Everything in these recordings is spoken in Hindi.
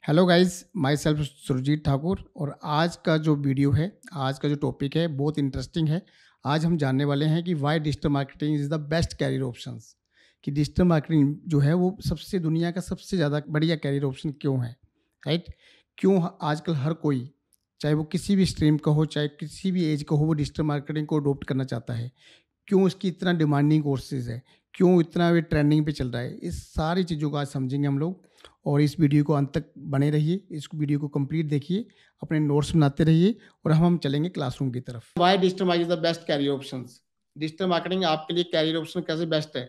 Hello guys, myself Surjeet Thakur. और आज का जो वीडियो है, आज का जो टॉपिक है बहुत इंटरेस्टिंग है। आज हम जानने वाले हैं कि why digital marketing is the best career options. कि डिजिटल मार्केटिंग जो है वो सबसे दुनिया का सबसे ज़्यादा बढ़िया कैरियर ऑप्शन क्यों है, राइट? क्यों आजकल हर कोई, चाहे वो किसी भी स्ट्रीम का हो, चाहे किसी भी एज का हो, वो डिजिटल मार्केटिंग को अडोप्ट करना चाहता है। क्यों इसकी इतना डिमांडिंग कोर्सेज़ है, क्यों इतना ये ट्रेंडिंग पे चल रहा है, इस सारी चीज़ों को आज समझेंगे हम लोग। और इस वीडियो को अंत तक बने रहिए, इस वीडियो को कंप्लीट देखिए, अपने नोट्स बनाते रहिए और हम चलेंगे क्लासरूम की तरफ। Why digital marketing is the best career options. Digital marketing आपके लिए कैरियर ऑप्शन कैसे बेस्ट है,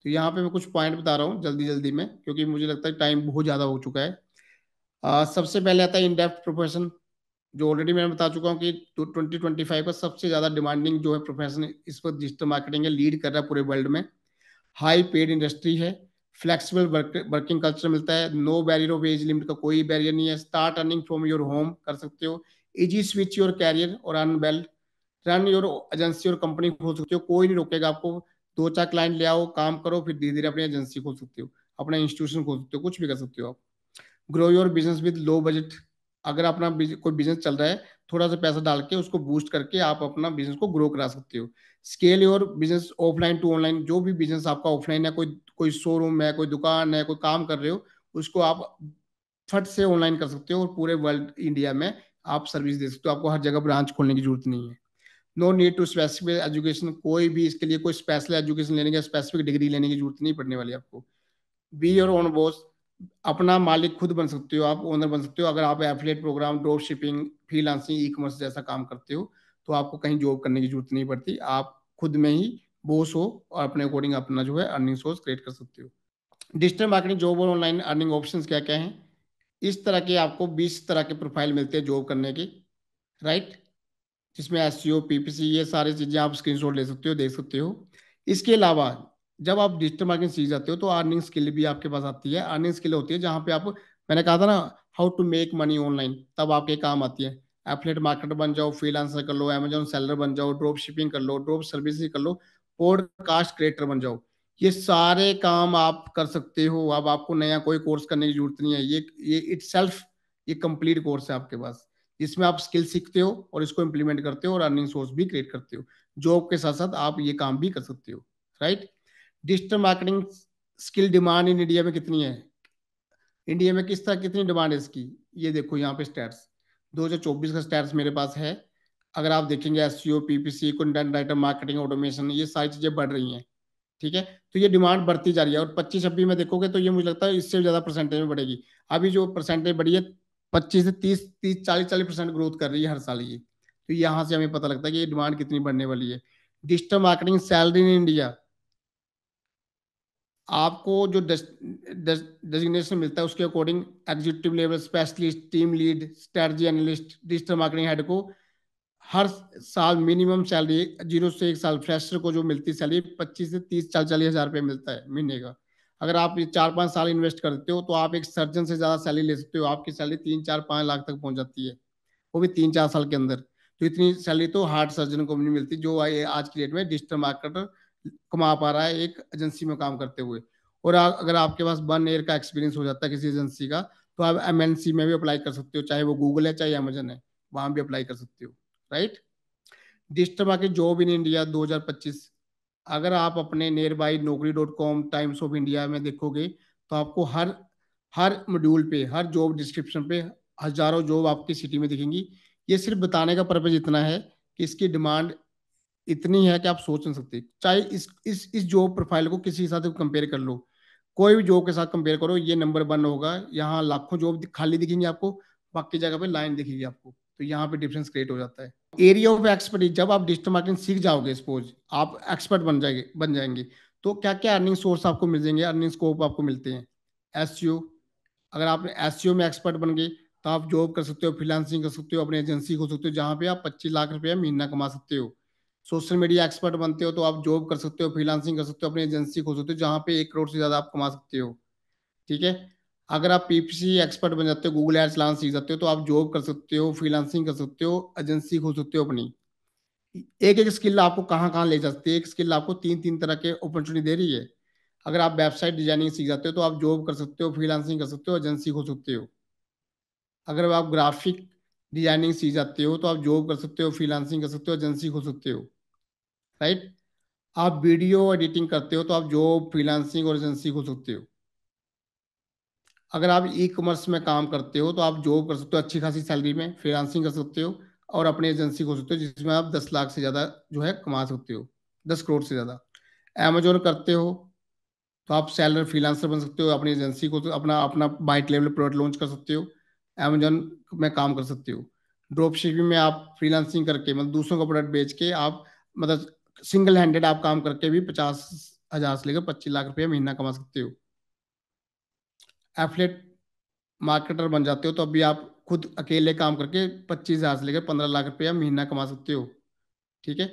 तो यहाँ पे मैं कुछ पॉइंट बता रहा हूँ जल्दी जल्दी में, क्योंकि मुझे लगता है टाइम बहुत ज़्यादा हो चुका है। सबसे पहले आता है इन डेप्थ प्रोफेशन, जो ऑलरेडी मैंने बता चुका हूँ कि 2025 का सबसे ज़्यादा डिमांडिंग जो है प्रोफेशन इस वक्त डिजिटल मार्केटिंग है, लीड कर रहा है पूरे वर्ल्ड में। हाई पेड इंडस्ट्री है, फ्लेक्सिबल वर्किंग कल्चर मिलता है, no barrier of age limit का कोई बैरियर नहीं है, start earning from your home कर सकते हो, इजी स्विच योर कैरियर और earn well, run your agency और कंपनी खोल सकते हो, कोई नहीं रोकेगा आपको। दो चार क्लाइंट ले आओ, काम करो, फिर धीरे धीरे अपनी एजेंसी खोल सकते हो, अपना इंस्टीट्यूशन खोल सकते हो, कुछ भी कर सकते हो आप। Grow your business with low budget. अगर अपना कोई बिजनेस चल रहा है, थोड़ा सा पैसा डाल के उसको बूस्ट करके आप अपना बिजनेस को ग्रो करा सकते हो। Scale your business offline to online. जो भी बिजनेस आपका ऑफलाइन है, कोई कोई शोरूम है, कोई दुकान है, कोई काम कर रहे हो, उसको आप फट से ऑनलाइन कर सकते हो और पूरे वर्ल्ड इंडिया में आप सर्विस दे सकते हो। आपको हर जगह ब्रांच खोलने की जरूरत नहीं है। No need to specific education. कोई भी इसके लिए कोई स्पेशल एजुकेशन लेने की, स्पेसिफिक डिग्री लेने की जरूरत नहीं पड़ने वाली आपको। Be your own boss. अपना मालिक खुद बन सकते हो, आप ओनर बन सकते हो। अगर आप affiliate program, drop shipping, freelancing, e commerce जैसा काम करते हो, तो आपको कहीं जॉब करने की जरूरत नहीं पड़ती। आप खुद में ही बॉस हो और अपने अकॉर्डिंग अपना जो है अर्निंग सोर्स क्रिएट कर सकते हो। डिजिटल मार्केटिंग जॉब और ऑनलाइन अर्निंग ऑप्शंस क्या क्या हैं? इस तरह के आपको 20 तरह के प्रोफाइल मिलते हैं जॉब करने की, राइट? जिसमें एसईओ, पीपीसी, ये सारी चीजें आप स्क्रीनशॉट ले सकते हो, देख सकते हो। इसके अलावा जब आप डिजिटल मार्केटिंग सीख जाते हो तो अर्निंग स्किल भी आपके पास आती है। अर्निंग स्किल होती है जहाँ पे आप, मैंने कहा था ना, how to make money online, तब आपके काम आती है। एफिलिएट मार्केटर बन जाओ, फ्रीलांसर कर लो, अमेजोन सेलर बन जाओ, ड्रॉप शिपिंग कर लो, ड्रॉप सर्विस कर लो, पॉडकास्ट क्रिएटर बन जाओ। ये सारे काम आप कर सकते हो। अब आपको नया कोई कोर्स करने की जरूरत नहीं है। ये इटसेल्फ ये कंप्लीट कोर्स है आपके पास, जिसमें आप स्किल सीखते हो और इसको इंप्लीमेंट करते हो और अर्निंग सोर्स भी क्रिएट करते हो। जॉब के साथ साथ आप ये काम भी कर सकते हो, right? Digital marketing skill demand in India में कितनी है? इंडिया में किस तरह कितनी डिमांड है इसकी, ये देखो यहाँ पे स्टैट्स। 2024 का स्टैट्स मेरे पास है। अगर आप देखेंगे SEO, PPC, content writer, marketing automation, ये सारी चीजें बढ़ रही हैं, ठीक है? तो ये डिमांड बढ़ती जा रही है और 25-26 में देखोगे तो ये मुझे लगता है इससे ज्यादा परसेंटेज में बढ़ेगी। अभी जो परसेंटेज बढ़ी है 25 से 30, 40% ग्रोथ कर रही है हर साल ये। तो यहाँ से हमें पता लगता है कि ये डिमांड कितनी बढ़ने वाली है। Digital marketing salary in India, आपको जो डेजिग्नेशन मिलता है उसके according executive level, specialist, team lead, strategy analyst, digital marketing head को हर साल मिनिमम सैलरी 0 से 1 साल फ्रेशर को जो मिलती है सैलरी 25 से 30, 40 हजार रुपये मिलता है महीने का। अगर आप ये 4-5 साल इन्वेस्ट करते हो तो आप एक सर्जन से ज्यादा सैलरी ले सकते हो। आपकी सैलरी 3-4-5 लाख तक पहुंच जाती है, वो भी 3-4 साल के अंदर। तो इतनी सैलरी तो हार्ट सर्जन को भी नहीं मिलती, जो आज की डेट में डिजिटल मार्केटर कमा पा रहा है एक एजेंसी में काम करते हुए। और अगर आपके पास 1 ईयर का एक्सपीरियंस हो जाता है किसी एजेंसी का, तो आप एमएनसी में भी अप्लाई कर सकते हो, चाहे वो गूगल है चाहे अमेजन है, वहां भी अप्लाई कर सकते हो, right? Digital market job in India 2025। अगर आप अपने नियर बाई नौकरी.com, टाइम्स ऑफ इंडिया में देखोगे तो आपको हर हर मॉड्यूल पे, हर जॉब डिस्क्रिप्शन पे हजारों जॉब आपकी सिटी में दिखेंगी। ये सिर्फ बताने का पर्पज इतना है कि इसकी डिमांड इतनी है कि आप सोच नहीं सकते। चाहे इस जॉब प्रोफाइल को किसी के साथ कंपेयर कर लो, कोई भी जॉब के साथ कंपेयर करो, ये नंबर 1 होगा। यहाँ लाखों जॉब खाली दिखेंगी आपको, बाकी जगह पे लाइन दिखेगी आपको। तो यहाँ पे डिफरेंस क्रिएट हो जाता है। एरिया ऑफ एक्सपर्टीज, जब आप डिजिटल मार्केटिंग सीख जाओगे, सपोज आप एक्सपर्ट बन जाएंगे, तो क्या क्या अर्निंग सोर्स आपको मिल जाएंगे, अर्निंग स्कोप आपको मिलते हैं। एसईओ, अगर आप एसईओ में एक्सपर्ट बन गए तो आप जॉब कर सकते हो, फ्रीलांसिंग कर सकते हो, अपनी एजेंसी खोल सकते हो जहां पे आप 25 लाख रुपया महीना कमा सकते हो। सोशल मीडिया एक्सपर्ट बनते हो तो आप जॉब कर सकते हो, फ्रीलांसिंग कर सकते हो, अपनी एजेंसी खोल सकते हो जहां पे 1 करोड़ से ज्यादा आप कमा सकते हो, ठीक है? अगर आप पीपीसी एक्सपर्ट बन जाते हो, गूगल एड्स चलाना सीख जाते हो, तो आप जॉब कर सकते हो, फ्रीलांसिंग कर सकते हो, एजेंसी खोल सकते हो अपनी। एक एक स्किल आपको कहाँ कहाँ ले जा सकती है, एक स्किल आपको 3-3 तरह के अपॉर्चुनिटी दे रही है। अगर आप वेबसाइट डिजाइनिंग सीख जाते हो तो आप जॉब कर सकते हो, फ्रीलांसिंग कर सकते हो, एजेंसी खोल सकते हो। अगर आप ग्राफिक डिजाइनिंग सीख जाते हो तो आप जॉब कर सकते हो, फ्रीलांसिंग कर सकते हो, एजेंसी खोल सकते हो, राइट। आप वीडियो एडिटिंग करते हो तो आप जॉब, फ्रीलांसिंग और एजेंसी खोल सकते हो। अगर आप ई कॉमर्स में काम करते हो तो आप जॉब कर सकते हो अच्छी खासी सैलरी में, फ्रीलांसिंग कर सकते हो और अपनी एजेंसी खोल सकते हो जिसमें आप 10 लाख से ज़्यादा जो है कमा सकते हो, 10 करोड़ से ज़्यादा। अमेजोन करते हो तो आप सेलर फ्रीलांसर बन सकते हो, अपनी एजेंसी को तो अपना अपना वाइट लेवल प्रोडक्ट लॉन्च कर सकते हो, अमेजोन में काम कर सकते हो। ड्रॉप शिपिंग में आप फ्रीलांसिंग करके मतलब दूसरों का प्रोडक्ट बेच के आप मतलब सिंगल हैंडेड आप काम करके भी 50,000 से लेकर 25 लाख रुपया महीना कमा सकते हो। एफलेट मार्केटर बन जाते हो तो अभी आप खुद अकेले काम करके 25,000 से लेकर 15 लाख रुपया महीना कमा सकते हो, ठीक है।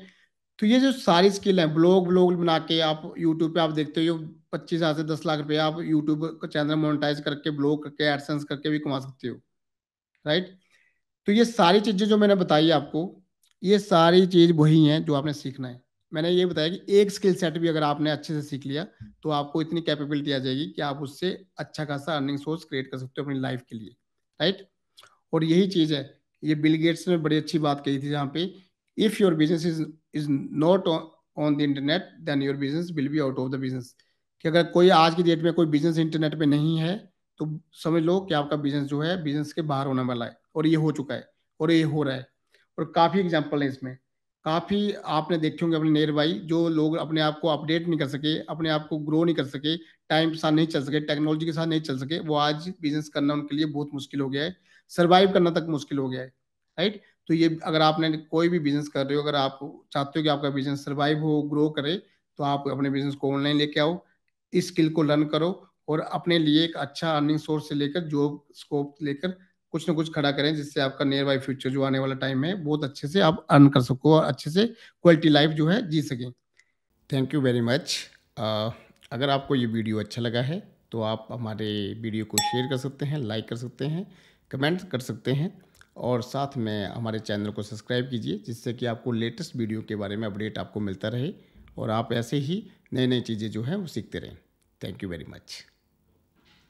तो ये जो सारी स्किल है, ब्लॉग ब्लॉग बना के आप यूट्यूब पे आप देखते हो, 25,000 से 10 लाख रुपया आप यूट्यूब का चैनल मोनेटाइज करके ब्लॉग करके एडसेंस करके भी कमा सकते हो, राइट। तो ये सारी चीजें जो मैंने बताई आपको, ये सारी चीज वही हैं जो आपने सीखना है। मैंने ये बताया कि एक स्किल सेट भी अगर आपने अच्छे से सीख लिया तो आपको इतनी कैपेबिलिटी आ जाएगी कि आप उससे अच्छा खासा अर्निंग सोर्स क्रिएट कर सकते हो अपनी लाइफ के लिए, राइट। और यही चीज है, ये बिल गेट्स ने बड़ी अच्छी बात कही थी जहाँ पे if your business is not on the internet then your business will be out of the business. कि अगर कोई आज की डेट में कोई बिजनेस इंटरनेट पे नहीं है तो समझ लो कि आपका बिजनेस जो है बिजनेस के बाहर होने वाला है, और ये हो चुका है और ये हो रहा है। और काफी एग्जाम्पल है इसमें, काफी आपने देखे होंगे अपने नियर बाई जो लोग अपने आप को अपडेट नहीं कर सके, अपने आप को ग्रो नहीं कर सके, टाइम के साथ नहीं चल सके, टेक्नोलॉजी के साथ नहीं चल सके, वो आज बिजनेस करना उनके लिए बहुत मुश्किल हो गया है, सर्वाइव करना तक मुश्किल हो गया है, राइट। तो ये अगर आपने कोई भी बिजनेस कर रहे हो, अगर आप चाहते हो कि आपका बिजनेस सर्वाइव हो, ग्रो करे, तो आप अपने बिजनेस को ऑनलाइन लेके आओ, इस स्किल को लर्न करो और अपने लिए एक अच्छा अर्निंग सोर्स से लेकर जॉब स्कोप लेकर कुछ ना कुछ खड़ा करें जिससे आपका नियर बाई फ्यूचर जो आने वाला टाइम है बहुत अच्छे से आप अर्न कर सको और अच्छे से क्वालिटी लाइफ जो है जी सकें। Thank you very much. अगर आपको ये वीडियो अच्छा लगा है तो आप हमारे वीडियो को शेयर कर सकते हैं, लाइक कर सकते हैं, कमेंट कर सकते हैं और साथ में हमारे चैनल को सब्सक्राइब कीजिए जिससे कि आपको लेटेस्ट वीडियो के बारे में अपडेट आपको मिलता रहे और आप ऐसे ही नई नई चीज़ें जो हैं वो सीखते रहें। Thank you very much.